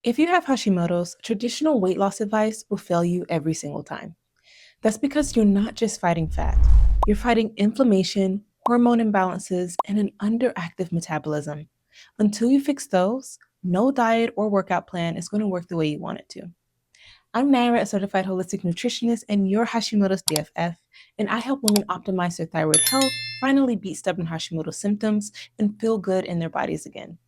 If you have Hashimoto's, traditional weight loss advice will fail you every single time. That's because you're not just fighting fat, you're fighting inflammation, hormone imbalances, and an underactive metabolism. Until you fix those, no diet or workout plan is going to work the way you want it to. I'm Naira, a certified holistic nutritionist and your Hashimoto's DFF, and I help women optimize their thyroid health, finally beat stubborn Hashimoto symptoms, and feel good in their bodies again.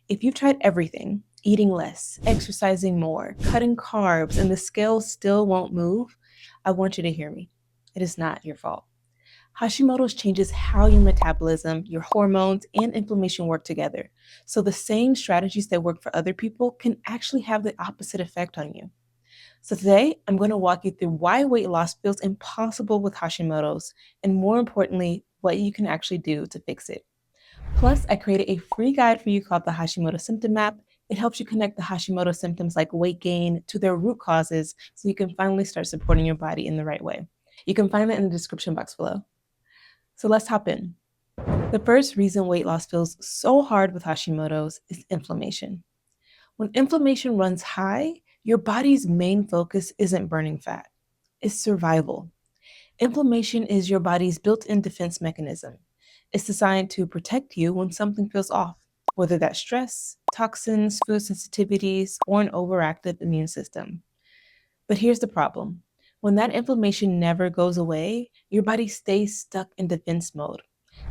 If you've tried everything, eating less, exercising more, cutting carbs, and the scale still won't move, I want you to hear me. It is not your fault. Hashimoto's changes how your metabolism, your hormones, and inflammation work together. So the same strategies that work for other people can actually have the opposite effect on you. So today, I'm going to walk you through why weight loss feels impossible with Hashimoto's, and more importantly, what you can actually do to fix it. Plus, I created a free guide for you called the Hashimoto Symptom Map. It helps you connect the Hashimoto symptoms like weight gain to their root causes so you can finally start supporting your body in the right way. You can find that in the description box below. So let's hop in. The first reason weight loss feels so hard with Hashimoto's is inflammation. When inflammation runs high, your body's main focus isn't burning fat, it's survival. Inflammation is your body's built in defense mechanism. It's designed to protect you when something feels off, whether that's stress, toxins, food sensitivities, or an overactive immune system. But here's the problem: when that inflammation never goes away, your body stays stuck in defense mode.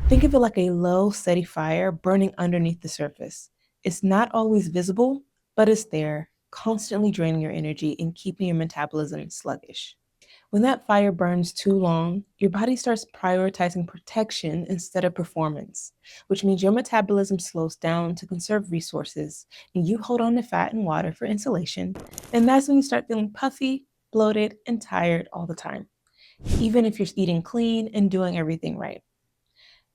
Think of it like a low, steady fire burning underneath the surface. It's not always visible, but it's there, constantly draining your energy and keeping your metabolism sluggish. When that fire burns too long, your body starts prioritizing protection instead of performance, which means your metabolism slows down to conserve resources and you hold on to fat and water for insulation. And that's when you start feeling puffy, bloated, and tired all the time, even if you're eating clean and doing everything right.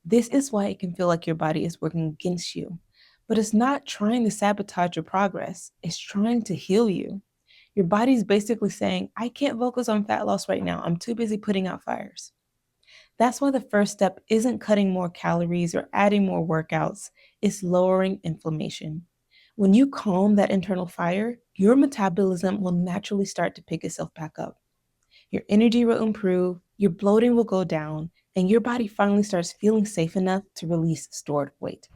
This is why it can feel like your body is working against you, but it's not trying to sabotage your progress, it's trying to heal you. Your body's basically saying, I can't focus on fat loss right now. I'm too busy putting out fires. That's why the first step isn't cutting more calories or adding more workouts, it's lowering inflammation. When you calm that internal fire, your metabolism will naturally start to pick itself back up. Your energy will improve, your bloating will go down, and your body finally starts feeling safe enough to release stored weight.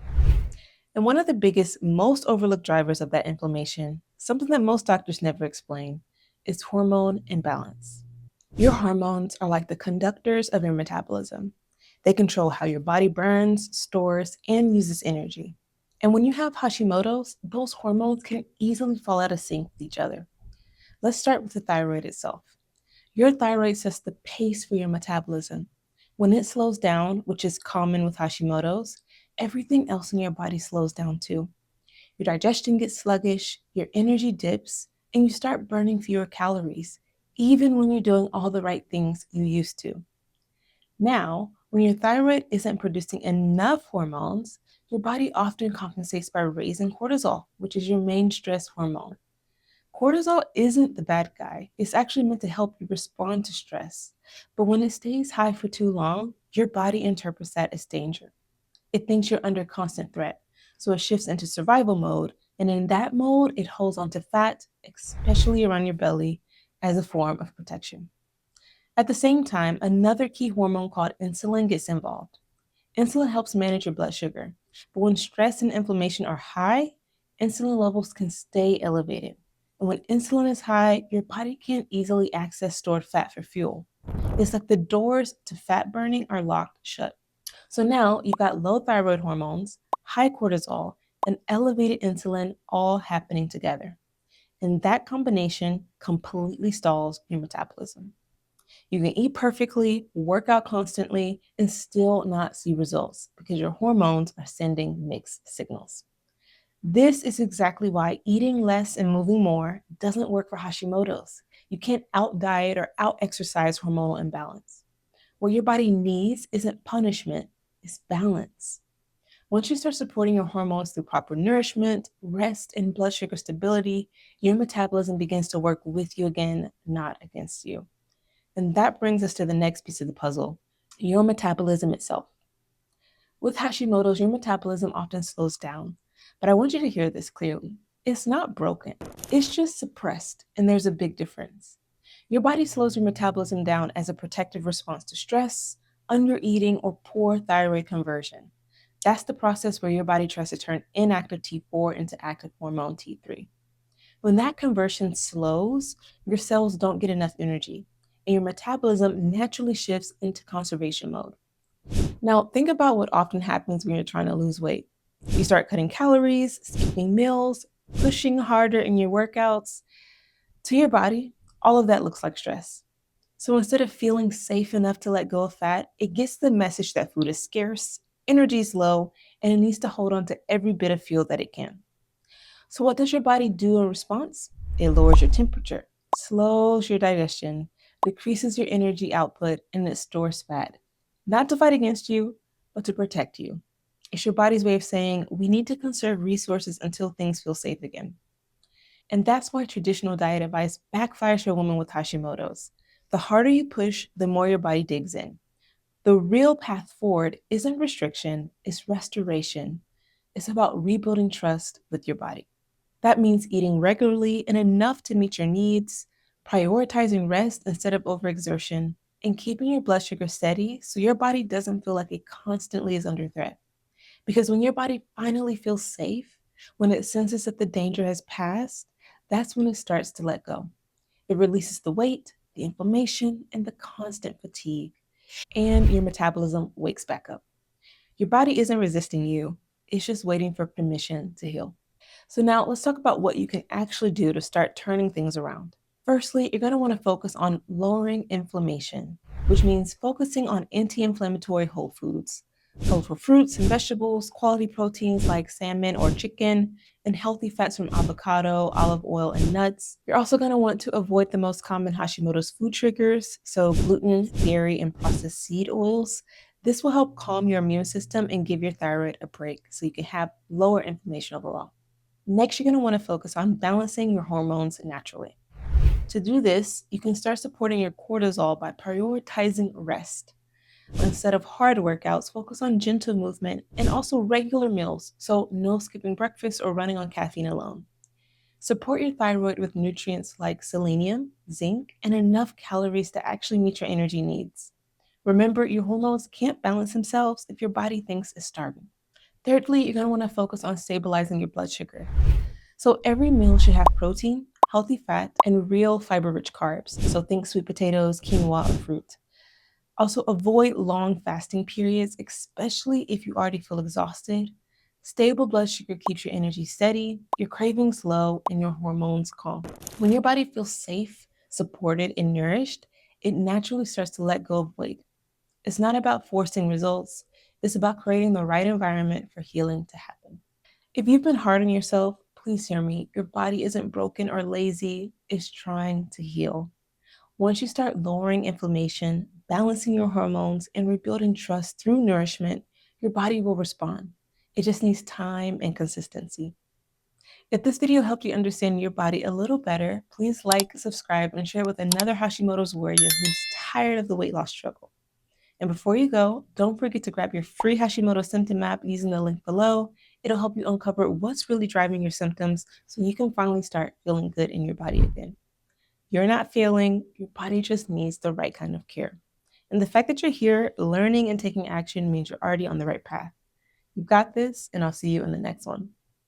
And one of the biggest, most overlooked drivers of that inflammation, something that most doctors never explain, is hormone imbalance. Your hormones are like the conductors of your metabolism. They control how your body burns, stores, and uses energy. And when you have Hashimoto's, those hormones can easily fall out of sync with each other. Let's start with the thyroid itself. Your thyroid sets the pace for your metabolism. When it slows down, which is common with Hashimoto's, everything else in your body slows down too. Your digestion gets sluggish, your energy dips, and you start burning fewer calories, even when you're doing all the right things you used to. Now, when your thyroid isn't producing enough hormones, your body often compensates by raising cortisol, which is your main stress hormone. Cortisol isn't the bad guy. It's actually meant to help you respond to stress. But when it stays high for too long, your body interprets that as danger. It thinks you're under constant threat. So it shifts into survival mode. And in that mode, it holds onto fat, especially around your belly, as a form of protection. At the same time, another key hormone called insulin gets involved. Insulin helps manage your blood sugar. But when stress and inflammation are high, insulin levels can stay elevated. And when insulin is high, your body can't easily access stored fat for fuel. It's like the doors to fat burning are locked shut. So now you've got low thyroid hormones, high cortisol, and elevated insulin all happening together. And that combination completely stalls your metabolism. You can eat perfectly, work out constantly, and still not see results because your hormones are sending mixed signals. This is exactly why eating less and moving more doesn't work for Hashimoto's. You can't out diet or out exercise hormonal imbalance. What your body needs isn't punishment, it's balance. Once you start supporting your hormones through proper nourishment, rest, and blood sugar stability, your metabolism begins to work with you again, not against you. And that brings us to the next piece of the puzzle, your metabolism itself. With Hashimoto's, your metabolism often slows down, but I want you to hear this clearly. It's not broken, it's just suppressed, and there's a big difference. Your body slows your metabolism down as a protective response to stress, undereating, or poor thyroid conversion. That's the process where your body tries to turn inactive T4 into active hormone T3. When that conversion slows, your cells don't get enough energy, and your metabolism naturally shifts into conservation mode. Now, think about what often happens when you're trying to lose weight. You start cutting calories, skipping meals, pushing harder in your workouts. To your body, all of that looks like stress. So instead of feeling safe enough to let go of fat, it gets the message that food is scarce, energy is low, and it needs to hold on to every bit of fuel that it can. So, what does your body do in response? It lowers your temperature, slows your digestion, decreases your energy output, and it stores fat. Not to fight against you, but to protect you. It's your body's way of saying, we need to conserve resources until things feel safe again. And that's why traditional diet advice backfires for women with Hashimoto's. The harder you push, the more your body digs in. The real path forward isn't restriction, it's restoration. It's about rebuilding trust with your body. That means eating regularly and enough to meet your needs, prioritizing rest instead of overexertion, and keeping your blood sugar steady so your body doesn't feel like it constantly is under threat. Because when your body finally feels safe, when it senses that the danger has passed, that's when it starts to let go. It releases the weight, the inflammation, and the constant fatigue, and your metabolism wakes back up. Your body isn't resisting you, it's just waiting for permission to heal. So now let's talk about what you can actually do to start turning things around. Firstly, you're going to want to focus on lowering inflammation, which means focusing on anti-inflammatory whole foods, colorful fruits and vegetables, quality proteins like salmon or chicken, and healthy fats from avocado, olive oil, and nuts. You're also going to want to avoid the most common Hashimoto's food triggers, so gluten, dairy, and processed seed oils. This will help calm your immune system and give your thyroid a break so you can have lower inflammation overall. Next, you're going to want to focus on balancing your hormones naturally. To do this, you can start supporting your cortisol by prioritizing rest. Instead of hard workouts, focus on gentle movement and also regular meals, so no skipping breakfast or running on caffeine alone. Support your thyroid with nutrients like selenium, zinc, and enough calories to actually meet your energy needs. Remember, your hormones can't balance themselves if your body thinks it's starving. Thirdly, you're going to want to focus on stabilizing your blood sugar. So every meal should have protein, healthy fat, and real fiber-rich carbs. So think sweet potatoes, quinoa, or fruit. Also, avoid long fasting periods, especially if you already feel exhausted. Stable blood sugar keeps your energy steady, your cravings low, and your hormones calm. When your body feels safe, supported, and nourished, it naturally starts to let go of weight. It's not about forcing results, it's about creating the right environment for healing to happen. If you've been hard on yourself, please hear me. Your body isn't broken or lazy, it's trying to heal. Once you start lowering inflammation, balancing your hormones, and rebuilding trust through nourishment, your body will respond. It just needs time and consistency. If this video helped you understand your body a little better, please like, subscribe, and share with another Hashimoto's warrior who's tired of the weight loss struggle. And before you go, don't forget to grab your free Hashimoto symptom map using the link below. It'll help you uncover what's really driving your symptoms so you can finally start feeling good in your body again. You're not failing, your body just needs the right kind of care. And the fact that you're here learning and taking action means you're already on the right path. You've got this, and I'll see you in the next one.